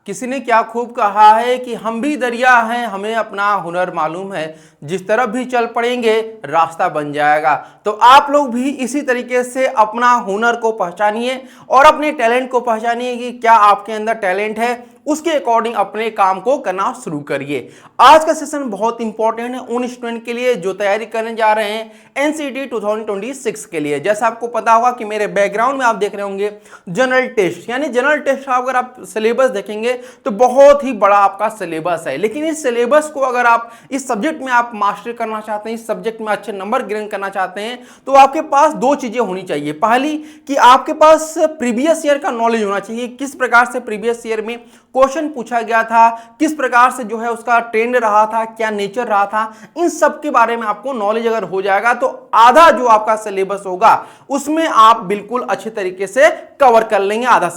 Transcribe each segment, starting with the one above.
किसी ने क्या खूब कहा है कि हम भी दरिया हैं, हमें अपना हुनर मालूम है, जिस तरफ भी चल पड़ेंगे रास्ता बन जाएगा। तो आप लोग भी इसी तरीके से अपना हुनर को पहचानिए और अपने टैलेंट को पहचानिए कि क्या आपके अंदर टैलेंट है, उसके अकॉर्डिंग अपने काम को करना शुरू करिए। आज का सेशन बहुत इंपॉर्टेंट है उन स्टूडेंट के लिए जो तैयारी करने जा रहे हैं एनसीटी 2026 के लिए। जैसा आपको पता होगा कि मेरे बैकग्राउंड में आप देख रहे होंगे जनरल टेस्ट, यानी जनरल टेस्ट अगर आप सिलेबस देखेंगे तो बहुत ही बड़ा आपका सिलेबस है। लेकिन इस सिलेबस को अगर आप इस सब्जेक्ट में आप मास्टर करना चाहते हैं, इस सब्जेक्ट में अच्छे नंबर गेन करना चाहते हैं, तो आपके पास दो चीजें होनी चाहिए। पहली कि आपके पास प्रीवियस ईयर का नॉलेज होना चाहिए, किस प्रकार से प्रीवियस ईयर में क्वेश्चन पूछा गया था, किस प्रकार से जो है उसका ट्रेंड रहा था, क्या नेचर रहा था, इन सब के बारे में आपको नॉलेज अगर हो जाएगा तो आधा जो आपका सिलेबस होगा उसमें आप बिल्कुल अच्छे तरीके से कवर कर लेंगे। आधा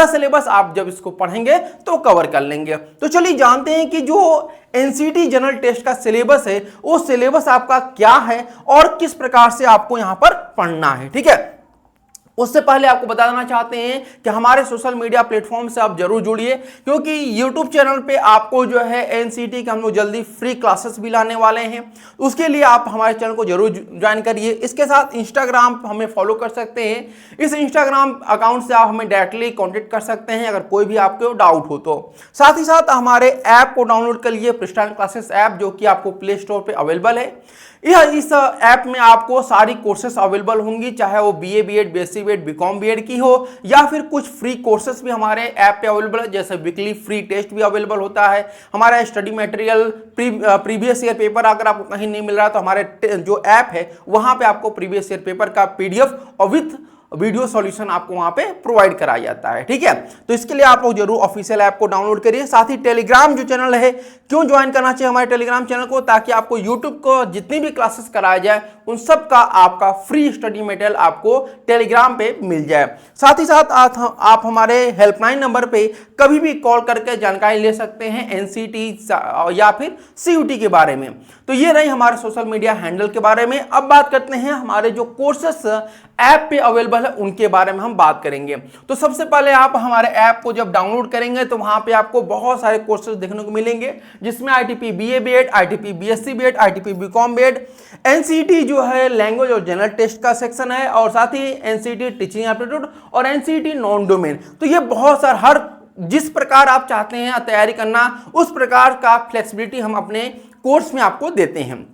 सिलेबस आप जब इसको पढ़ेंगे तो कवर कर लेंगे। तो चलिए जानते हैं कि जो एनसीटी जनरल टेस्ट का सिलेबस है वो सिलेबस आपका क्या है और किस प्रकार से आपको यहां पर पढ़ना है। ठीक है, उससे पहले आपको बता देना चाहते हैं कि हमारे सोशल मीडिया प्लेटफॉर्म से आप जरूर जुड़िए, क्योंकि यूट्यूब चैनल पे आपको जो है एनसीटी के हम लोग जल्दी फ्री क्लासेस भी लाने वाले हैं। उसके लिए आप हमारे चैनल को जरूर ज्वाइन करिए। इसके साथ इंस्टाग्राम हमें फॉलो कर सकते हैं, इस इंस्टाग्राम अकाउंट से आप हमें डायरेक्टली कॉन्टेक्ट कर सकते हैं अगर कोई भी आपको डाउट हो तो। साथ ही साथ हमारे ऐप को डाउनलोड कर लिए, प्रिस्टाइल क्लासेस ऐप, जो कि आपको प्ले स्टोर पर अवेलेबल है। इस ऐप में आपको सारी कोर्सेस अवेलेबल होंगी, चाहे वो BA BEd BSc BEd BCom BEd की हो, या फिर कुछ फ्री कोर्सेस भी हमारे ऐप पे अवेलेबल है, जैसे वीकली फ्री टेस्ट भी अवेलेबल होता है। हमारा study material previous year paper अगर आपको कहीं नहीं मिल रहा तो हमारे जो ऐप है वहां पे आपको प्रीवियस ईयर पेपर का पीडीएफ और विथ वीडियो सॉल्यूशन आपको वहां पे प्रोवाइड कराया जाता है। ठीक है, तो इसके लिए आप लोग जरूर ऑफिशियल ऐप को डाउनलोड करिए। साथ ही टेलीग्राम जो चैनल है, क्यों ज्वाइन करना चाहिए हमारे टेलीग्राम चैनल को, ताकि आपको यूट्यूब को जितनी भी क्लासेस कराया जाए उन सब का आपका फ्री स्टडी मटेरियल आपको टेलीग्राम पे मिल जाए। साथ ही साथ आप हमारे हेल्पलाइन नंबर पे कभी भी कॉल करके जानकारी ले सकते हैं एनसीटी या फिर सीयूटी के बारे में। तो ये रही हमारे सोशल मीडिया हैंडल के बारे में। अब बात करते हैं हमारे जो कोर्सेस ऐप पे अवेलेबल है उनके बारे में हम बात करेंगे। तो सबसे पहले आप हमारे ऐप को जब डाउनलोड करेंगे तो वहां पे आपको बहुत सारे कोर्सेज देखने को मिलेंगे, जिसमें ITP BA BEd, ITP BSc BEd, ITP BCom BEd, NCT जो है लैंग्वेज और जनरल टेस्ट का सेक्शन है, और साथ ही एनसीटी टीचिंग एप्टीट्यूड और एनसीटी नॉन डोमेन। तो ये बहुत सारे, हर जिस प्रकार आप चाहते हैं तैयारी करना उस प्रकार का फ्लेक्सिबिलिटी हम अपने कोर्स में आपको देते हैं।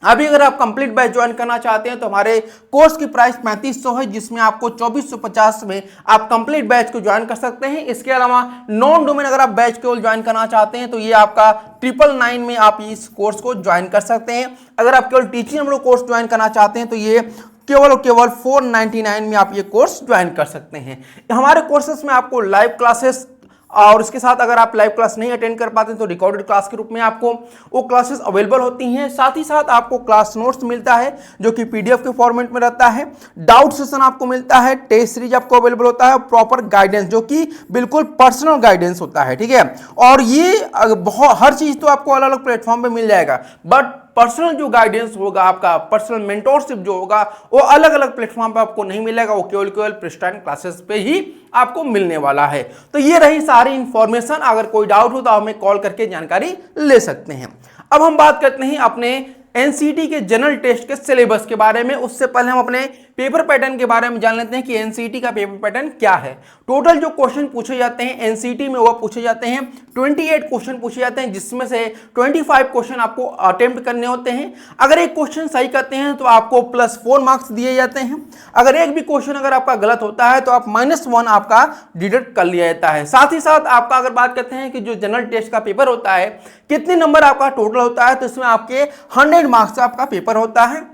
अभी अगर आप कंप्लीट बैच ज्वाइन करना चाहते हैं तो हमारे कोर्स की प्राइस 3500 है, जिसमें आपको 2450 में आप कंप्लीट बैच को ज्वाइन कर सकते हैं। इसके अलावा नॉन डोमेन अगर आप बैच केवल ज्वाइन करना चाहते हैं तो ये आपका 999 में आप इस कोर्स को ज्वाइन कर सकते हैं। अगर आप केवल टीचिंग कोर्स ज्वाइन करना चाहते हैं तो ये केवल 499 में आप ये कोर्स ज्वाइन कर सकते हैं। हमारे कोर्सेस में आपको लाइव क्लासेस, और इसके साथ अगर आप लाइव क्लास नहीं अटेंड कर पाते तो रिकॉर्डेड क्लास के रूप में आपको वो क्लासेस अवेलेबल होती हैं। साथ ही साथ आपको क्लास नोट्स मिलता है जो कि पीडीएफ के फॉर्मेट में रहता है, डाउट सेशन आपको मिलता है, टेस्ट सीरीज आपको अवेलेबल होता है, प्रॉपर गाइडेंस जो कि बिल्कुल पर्सनल गाइडेंस होता है। ठीक है, और ये बहुत हर चीज तो आपको अलग अलग प्लेटफॉर्म पे मिल जाएगा, बट पर्सनल जो गाइडेंस होगा, आपका पर्सनल मेंटोरशिप जो होगा वो अलग अलग प्लेटफॉर्म पे आपको नहीं मिलेगा, वो केवल प्रिस्टाइल क्लासेस पे ही आपको मिलने वाला है। तो ये रही सारी इंफॉर्मेशन। अगर कोई डाउट हो तो हमें कॉल करके जानकारी ले सकते हैं। अब हम बात करते हैं अपने एनसीटी के जनरल टेस्ट के सिलेबस के बारे में। उससे पहले हम अपने पेपर पैटर्न के बारे में जान लेते हैं कि एनसीटी का पेपर पैटर्न क्या है। टोटल जो क्वेश्चन पूछे जाते हैं एनसीटी में वो पूछे जाते हैं 28 क्वेश्चन पूछे जाते हैं, जिसमें से 25 क्वेश्चन आपको अटेम्प्ट करने होते हैं। अगर एक क्वेश्चन सही करते हैं तो आपको +4 मार्क्स दिए जाते हैं। अगर एक भी क्वेश्चन अगर आपका गलत होता है तो आप -1 आपका डिडक्ट कर लिया जाता है। साथ ही साथ आपका अगर बात करते हैं कि जो जनरल टेस्ट का पेपर होता है कितने नंबर आपका टोटल होता है, तो इसमें आपके 100 मार्क्स का आपका पेपर होता है।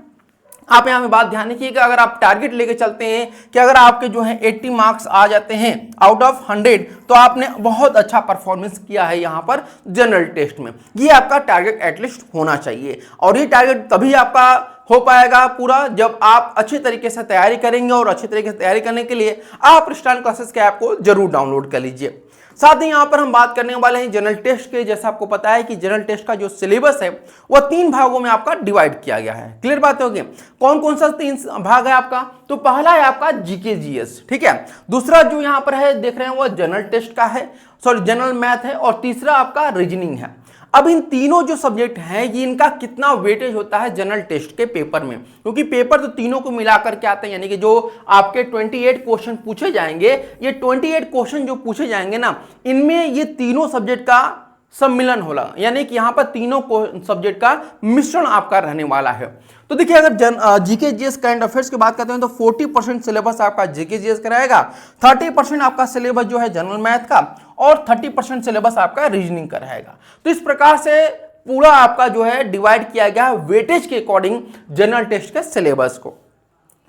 आप यहाँ में बात ध्यान रखिएगा, अगर आप टारगेट लेके चलते हैं कि अगर आपके जो है 80 मार्क्स आ जाते हैं आउट ऑफ 100 तो आपने बहुत अच्छा परफॉर्मेंस किया है यहाँ पर जनरल टेस्ट में। ये आपका टारगेट एटलीस्ट होना चाहिए, और ये टारगेट तभी आपका हो पाएगा पूरा जब आप अच्छी तरीके से तैयारी करेंगे। और अच्छी तरीके से तैयारी करने के लिए आप स्टाइल क्लासेस के ऐप को जरूर डाउनलोड कर लीजिए। साथ ही यहाँ पर हम बात करने वाले हैं जनरल टेस्ट के। जैसा आपको पता है कि जनरल टेस्ट का जो सिलेबस है वह 3 भागों में आपका डिवाइड किया गया है। क्लियर बात होगी? कौन कौन सा 3 भाग है आपका? तो पहला है आपका जीके जीएस, ठीक है। दूसरा जो यहाँ पर है देख रहे हैं वह जनरल टेस्ट का है, सॉरी जनरल मैथ है। और तीसरा आपका रीजनिंग है। अब इन तीनों जो सब्जेक्ट हैं ये इनका कितना वेटेज होता है जनरल टेस्ट के पेपर में, क्योंकि पेपर तो तीनों को मिलाकर के आते हैं। यानी कि जो आपके 28 क्वेश्चन पूछे जाएंगे, ये 28 क्वेश्चन जो पूछे जाएंगे ना, इनमें ये तीनों सब्जेक्ट का सम्मिलन होला, यानी कि यहाँ पर तीनों सब्जेक्ट का मिश्रण आपका रहने वाला है। तो देखिए अगर जीके जीएस करंट अफेयर्स की बात करते हैं तो 40% सिलेबस आपका जीके जीएस का रहेगा, 30% आपका सिलेबस जो है जनरल मैथ का, और 30% सिलेबस आपका रीजनिंग का रहेगा। तो इस प्रकार से पूरा आपका जो है डिवाइड किया गया है वेटेज के अकॉर्डिंग जनरल टेस्ट के सिलेबस को।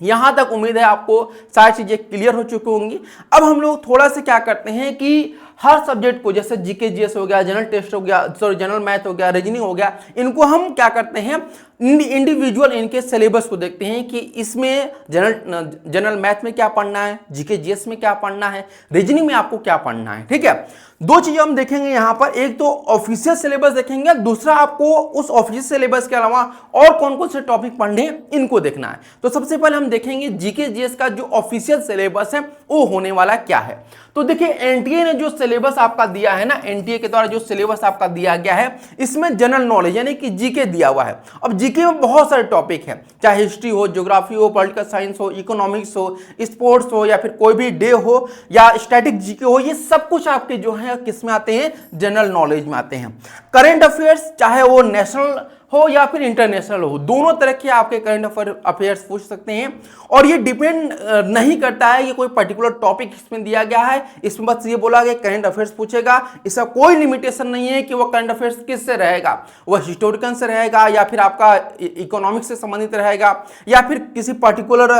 यहां तक उम्मीद है आपको सारी चीजें क्लियर हो चुकी होंगी। अब हम लोग थोड़ा सा क्या करते हैं कि हर सब्जेक्ट को, जैसे जीके जीएस हो गया, जनरल टेस्ट हो गया, सॉरी जनरल मैथ हो गया, रीजनिंग हो गया, इनको हम क्या करते हैं इंडिविजुअल इनके सिलेबस को देखते हैं कि इसमें जनरल मैथ में क्या पढ़ना है, जीके जीएस में क्या पढ़ना है, रीजनिंग में आपको क्या पढ़ना है, ठीक है। 2 चीजें हम देखेंगे यहाँ पर, एक तो ऑफिशियल सिलेबस देखेंगे, दूसरा आपको उस ऑफिशियल सिलेबस के अलावा और कौन कौन से टॉपिक पढ़ने हैं इनको देखना है। तो सबसे पहले हम देखेंगे जीके जीएस का जो ऑफिशियल सिलेबस है वो होने वाला क्या है। तो देखिए एनटीए ने जो सिलेबस आपका दिया है ना, एनटीए के द्वारा जो सिलेबस आपका दिया गया है, इसमें जनरल नॉलेज यानी कि जीके दिया हुआ है। अब जीके में बहुत सारे टॉपिक हैं, चाहे हिस्ट्री हो, ज्योग्राफी हो, पॉलिटिकल साइंस हो, इकोनॉमिक्स हो, स्पोर्ट्स हो, या फिर कोई भी डे हो, या स्टैटिक जीके हो, ये सब कुछ आपके जो है किस में आते हैं, जनरल नॉलेज में आते हैं। करंट अफेयर्स चाहे वो नेशनल हो या फिर इंटरनेशनल हो, दोनों तरह के आपके करंट अफेयर्स पूछ सकते हैं। और ये डिपेंड नहीं करता है कि कोई पर्टिकुलर टॉपिक इसमें दिया गया है, इसमें बस ये बोला गया करंट अफेयर्स पूछेगा। इसका कोई लिमिटेशन नहीं है कि वो करंट अफेयर्स किससे रहेगा, वह हिस्टोरिकल से रहेगा, या फिर आपका इकोनॉमिक्स से संबंधित रहेगा, या फिर किसी पर्टिकुलर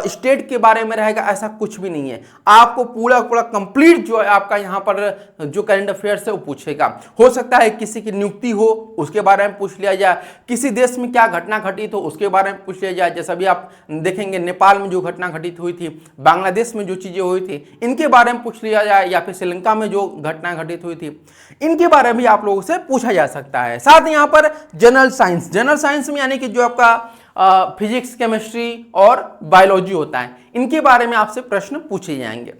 स्टेट के बारे में रहेगा, ऐसा कुछ भी नहीं है। आपको पूरा कंप्लीट जो है आपका यहाँ पर जो करंट अफेयर्स है वो पूछेगा। हो सकता है किसी की नियुक्ति हो उसके बारे में पूछ लिया जाए, किसी देश में क्या घटना घटित हो उसके बारे में पूछ लिया जाए। जैसा भी आप देखेंगे नेपाल में जो घटना घटित हुई थी, बांग्लादेश में जो चीजें हुई थी इनके बारे में पूछ लिया जाए, या फिर श्रीलंका में जो घटना घटित हुई थी इनके बारे में भी आप लोगों से पूछा जा सकता है। साथ ही यहाँ पर जनरल साइंस में यानी कि जो आपका फिजिक्स, केमिस्ट्री और बायोलॉजी होता है, इनके बारे में आपसे प्रश्न पूछे जाएंगे।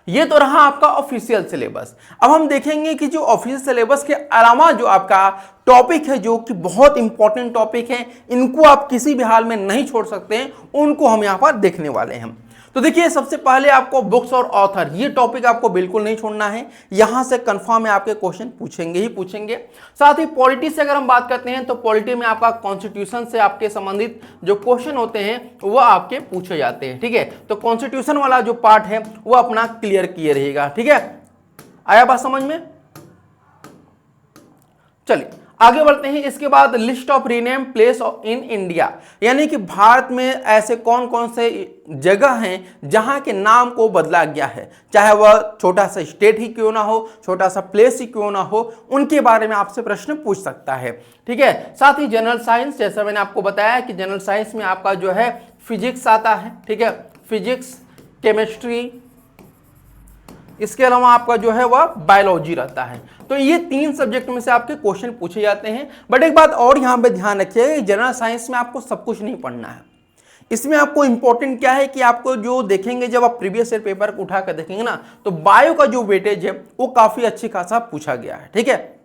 ये तो रहा आपका ऑफिशियल सिलेबस। अब हम देखेंगे कि जो ऑफिशियल सिलेबस के अलावा जो आपका टॉपिक है, जो कि बहुत इंपॉर्टेंट टॉपिक है, इनको आप किसी भी हाल में नहीं छोड़ सकते हैं, उनको हम यहाँ पर देखने वाले हैं। तो देखिए सबसे पहले आपको बुक्स और ऑथर, ये टॉपिक आपको बिल्कुल नहीं छोड़ना है, यहां से कंफर्म है आपके क्वेश्चन पूछेंगे ही पूछेंगे। साथ ही पॉलिटी से अगर हम बात करते हैं तो पॉलिटी में आपका कॉन्स्टिट्यूशन से आपके संबंधित जो क्वेश्चन होते हैं वो आपके पूछे जाते हैं, ठीक है। तो कॉन्स्टिट्यूशन वाला जो पार्ट है वो अपना क्लियर किए रहेगा, ठीक है। आया बात समझ में? चलिए आगे बढ़ते हैं। इसके बाद list of rename place in India, यानी कि भारत में ऐसे कौन कौन से जगह हैं जहां के नाम को बदला गया है, चाहे वह छोटा सा स्टेट ही क्यों ना हो, छोटा सा प्लेस ही क्यों ना हो, उनके बारे में आपसे प्रश्न पूछ सकता है, ठीक है। साथ ही जनरल साइंस, जैसा मैंने आपको बताया कि जनरल साइंस में आपका जो है फिजिक्स आता है, ठीक है, फिजिक्स, केमिस्ट्री, इसके अलावा आपका जो है वह बायोलॉजी रहता है। तो ये 3 सब्जेक्ट में से आपके क्वेश्चन पूछे जाते हैं। बट एक बात और यहाँ पे ध्यान रखिएगा, जनरल साइंस में आपको सब कुछ नहीं पढ़ना है। इसमें आपको इंपॉर्टेंट क्या है कि आपको जो देखेंगे, जब आप प्रीवियस ईयर पेपर को उठा कर देखेंगे ना, तो बायो का जो वेटेज है वो काफी अच्छी खासा पूछा गया है, ठीक है।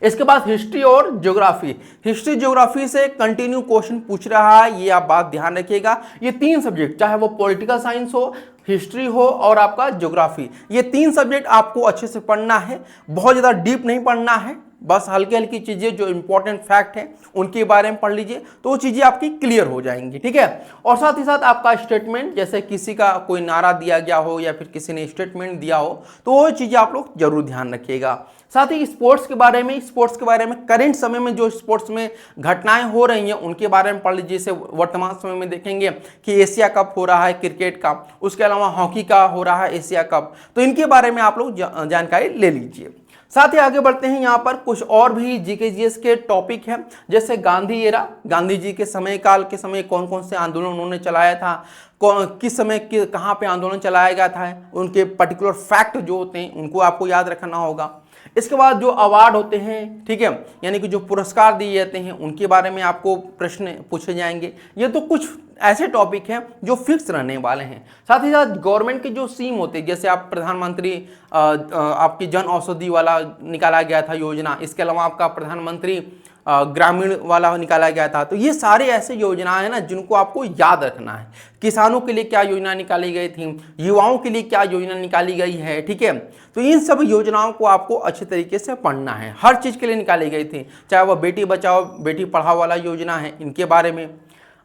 इसके बाद हिस्ट्री और ज्योग्राफी, हिस्ट्री ज्योग्राफी से कंटिन्यू क्वेश्चन पूछ रहा है, ये आप बात ध्यान रखिएगा। ये 3 सब्जेक्ट, चाहे वो पॉलिटिकल साइंस हो, हिस्ट्री हो और आपका ज्योग्राफी, ये 3 सब्जेक्ट आपको अच्छे से पढ़ना है, बहुत ज़्यादा डीप नहीं पढ़ना है, बस हल्की हल्की चीज़ें जो इंपॉर्टेंट फैक्ट हैं उनके बारे में पढ़ लीजिए, तो वो चीज़ें आपकी क्लियर हो जाएंगी, ठीक है। और साथ ही साथ आपका स्टेटमेंट, जैसे किसी का कोई नारा दिया गया हो या फिर किसी ने स्टेटमेंट दिया हो, तो वो चीज़ें आप लोग जरूर ध्यान रखिएगा। साथ ही स्पोर्ट्स के बारे में करंट समय में जो स्पोर्ट्स में घटनाएं हो रही हैं उनके बारे में पढ़ लीजिए। जैसे वर्तमान समय में देखेंगे कि एशिया कप हो रहा है क्रिकेट का, उसके अलावा हॉकी का हो रहा है एशिया कप, तो इनके बारे में आप लोग जानकारी ले लीजिए। साथ ही आगे बढ़ते हैं, यहाँ पर कुछ और भी जीके जीएस के टॉपिक हैं, जैसे गांधी एरा, गांधी जी के समय काल के समय कौन कौन से आंदोलन उन्होंने चलाया था, किस समय कहाँ पे आंदोलन चलाया गया था, उनके पर्टिकुलर फैक्ट जो होते हैं उनको आपको याद रखना होगा। इसके बाद जो अवार्ड होते हैं, ठीक है, यानी कि जो पुरस्कार दिए जाते हैं उनके बारे में आपको प्रश्न पूछे जाएंगे। ये तो कुछ ऐसे टॉपिक हैं जो फिक्स रहने वाले हैं। साथ ही साथ गवर्नमेंट के जो स्कीम होते हैं, जैसे आप प्रधानमंत्री आपकी जन औषधि वाला निकाला गया था योजना, इसके अलावा आपका प्रधानमंत्री ग्रामीण वाला निकाला गया था। तो ये सारे ऐसे योजनाएं हैं ना जिनको आपको याद रखना है। किसानों के लिए क्या योजना निकाली गई थी, युवाओं के लिए क्या योजना निकाली गई है, ठीक है। तो इन सब योजनाओं को आपको अच्छे तरीके से पढ़ना है, हर चीज़ के लिए निकाली गई थी, चाहे वह बेटी बचाओ बेटी पढ़ाओ वाला योजना है, इनके बारे में।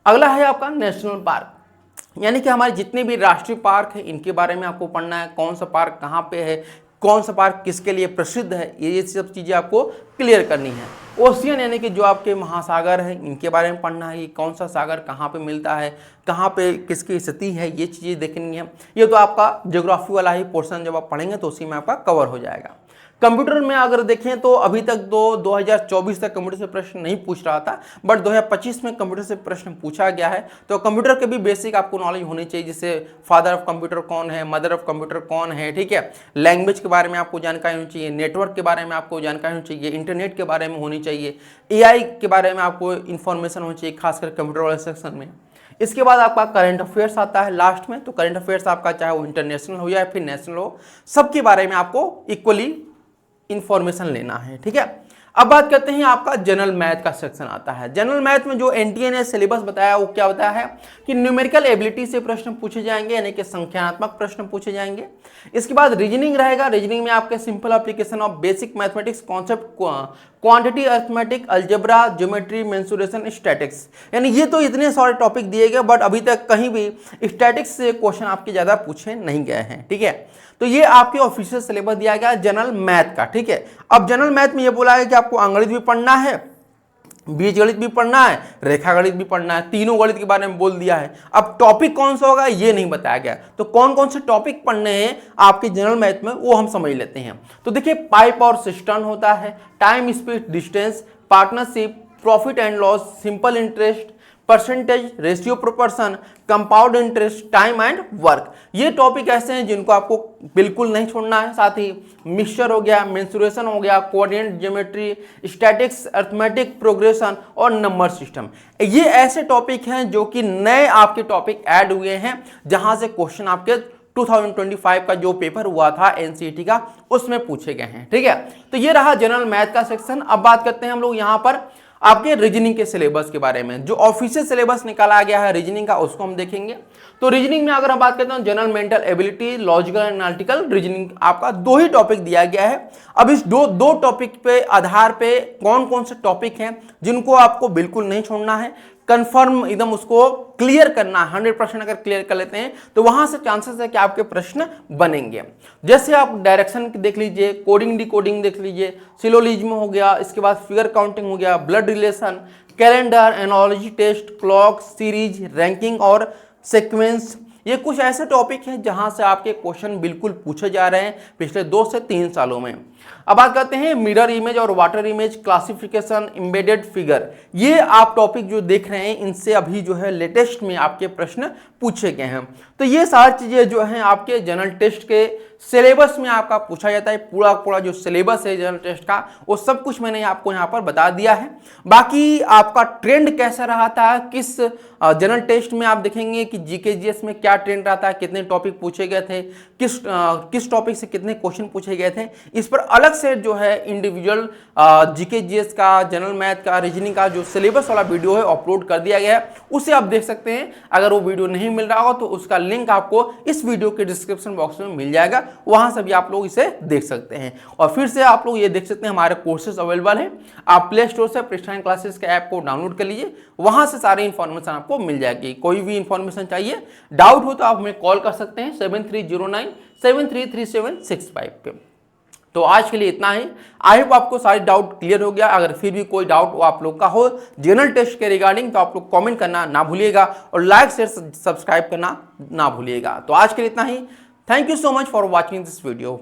अगला है आपका नेशनल पार्क, यानी कि हमारे जितने भी राष्ट्रीय पार्क हैं इनके बारे में आपको पढ़ना है, कौन सा पार्क कहाँ पे है, कौन सा पार्क किसके लिए प्रसिद्ध है, ये सब चीज़ें आपको क्लियर करनी है। ओशियन यानी कि जो आपके महासागर हैं इनके बारे में पढ़ना है, कि कौन सा सागर कहाँ पे मिलता है, कहाँ पे किसकी स्थिति है, ये चीज़ें देखनी है। ये तो आपका ज्योग्राफी वाला ही पोर्शन जब आप पढ़ेंगे तो उसी में आपका कवर हो जाएगा। कंप्यूटर में अगर देखें तो अभी तक 2024 तक कंप्यूटर से प्रश्न नहीं पूछ रहा था, बट 2025 में कंप्यूटर से प्रश्न पूछा गया है। तो कंप्यूटर के भी बेसिक आपको नॉलेज होनी चाहिए, जैसे फादर ऑफ कंप्यूटर कौन है, मदर ऑफ कंप्यूटर कौन है, ठीक है। लैंग्वेज के बारे में आपको जानकारी होनी चाहिए, नेटवर्क के बारे में आपको जानकारी होनी चाहिए, इंटरनेट के बारे में होनी चाहिए, AI के बारे में आपको इन्फॉर्मेशन होनी चाहिए, खासकर कंप्यूटर वाले सेक्शन में। इसके बाद आपका करंट अफेयर्स आता है लास्ट में। तो करंट अफेयर्स आपका चाहे वो इंटरनेशनल हो या फिर नेशनल हो, सबके बारे में आपको इक्वली इंफॉर्मेशन लेना है, ठीक है। अब बात करते हैं, आपका जनरल मैथ का सेक्शन आता है। जनरल मैथ में जो एनटीए ने सिलेबस बताया वो क्या बताया है कि न्यूमेरिकल एबिलिटी से प्रश्न पूछे जाएंगे, यानी कि संख्यात्मक प्रश्न पूछे जाएंगे। इसके बाद रीजनिंग रहेगा, रीजनिंग में आपके simple application of basic mathematics concept, quantity arithmetic, algebra, geometry, mensuration, statics, यानी ये तो इतने सारे टॉपिक दिए गए, बट अभी तक कहीं भी स्टैटिक्स से क्वेश्चन आपके ज्यादा पूछे नहीं गए हैं, ठीक है। तो ये आपके ऑफिशियल सिलेबस दिया गया जनरल मैथ का, ठीक है। अब जनरल मैथ में ये बोला है कि आपको अंग्रेजी भी पढ़ना है, बीजगणित भी पढ़ना है, रेखा गणित भी पढ़ना है, तीनों गणित के बारे में बोल दिया है। अब टॉपिक कौन सा होगा ये नहीं बताया गया, तो कौन कौन से टॉपिक पढ़ने हैं आपके जनरल मैथ में वो हम समझ लेते हैं। तो देखिए, पाइप और सिस्टम होता है, time speed distance, partnership, profit and loss, simple interest, percentage, ratio proportion, compound interest, time and work, ये टॉपिक ऐसे हैं जिनको आपको बिल्कुल नहीं छोड़ना है। साथ ही मिक्सचर हो गया, मेंसुरेशन हो गया, coordinate geometry, statics, arithmetic progression और नंबर सिस्टम, ये ऐसे टॉपिक हैं जो कि नए आपके टॉपिक ऐड हुए हैं, जहां से क्वेश्चन आपके 2025 का जो पेपर हुआ था एनसीईटी का उसमें पूछे गए हैं, ठीक है। तो ये रहा जनरल मैथ का सेक्शन। अब बात करते हैं हम लोग यहाँ पर आपके रीजनिंग के सिलेबस के बारे में। जो ऑफिशियल सिलेबस निकाला गया है रीजनिंग का उसको हम देखेंगे। तो रीजनिंग में अगर हम बात करते हैं general mental ability, logical and analytical reasoning, आपका 2 ही टॉपिक दिया गया है। अब इस दो टॉपिक पे आधार पे कौन कौन से टॉपिक हैं जिनको आपको बिल्कुल नहीं छोड़ना है, कंफर्म एकदम उसको क्लियर करना, 100% अगर क्लियर कर लेते हैं तो वहां से चांसेस है कि आपके प्रश्न बनेंगे। जैसे आप डायरेक्शन देख लीजिए, कोडिंग डिकोडिंग देख लीजिए, सिलोजिज्म हो गया, इसके बाद फिगर काउंटिंग हो गया, blood relation, calendar, analogy test, clock, series, ranking और सीक्वेंस, ये कुछ ऐसे टॉपिक हैं जहां से आपके क्वेश्चन बिल्कुल पूछे जा रहे हैं पिछले 2 से 3 सालों में। अब बात करते हैं मिरर इमेज और water image, classification, embedded figure, ये आप टॉपिक जो देख रहे हैं इनसे अभी जो है लेटेस्ट में आपके प्रश्न पूछे गए हैं। तो ये सारी चीजें जो हैं आपके जनरल टेस्ट के सिलेबस में आपका पूछा जाता है। पूरा जो सिलेबस है जनरल टेस्ट का वो सब कुछ मैंने आपको यहाँ पर बता दिया है। बाकी आपका ट्रेंड कैसा रहा था, किस जनरल टेस्ट में आप देखेंगे कि जीके जीएस में क्या ट्रेंड रहा था, कितने टॉपिक पूछे गए थे, किस टॉपिक से कितने क्वेश्चन पूछे गए थे, इस पर अलग से जो है इंडिविजुअल जीके जीएस का, जनरल मैथ का, रीजनिंग का जो सिलेबस वाला वीडियो है अपलोड कर दिया गया है, उसे आप देख सकते हैं। अगर वो वीडियो नहीं मिल रहा हो तो उसका लिंक आपको इस वीडियो के डिस्क्रिप्शन बॉक्स में मिल जाएगा, वहां से भी आप लोग इसे देख सकते हैं। और फिर से आप लोग ये देख सकते हैं हमारे कोर्सेज अवेलेबल हैं। आप प्ले स्टोर से प्रिस्टाइन क्लासेस के ऐप को डाउनलोड कर लीजिए, वहां से सारी इंफॉर्मेशन आपको मिल जाएगी। कोई भी इंफॉर्मेशन चाहिए, डाउट हो तो आप हमें कॉल कर सकते हैं 7309733765 पे। तो आज के लिए इतना ही। आई होप आपको सारे डाउट क्लियर हो गया। अगर फिर भी कोई डाउट वो आप लोग का हो जनरल टेस्ट के रिगार्डिंग तो आप लोग कमेंट करना ना भूलिएगा और लाइक शेयर सब्सक्राइब करना ना भूलिएगा। तो आज के लिए इतना ही। Thank you so much for watching this video.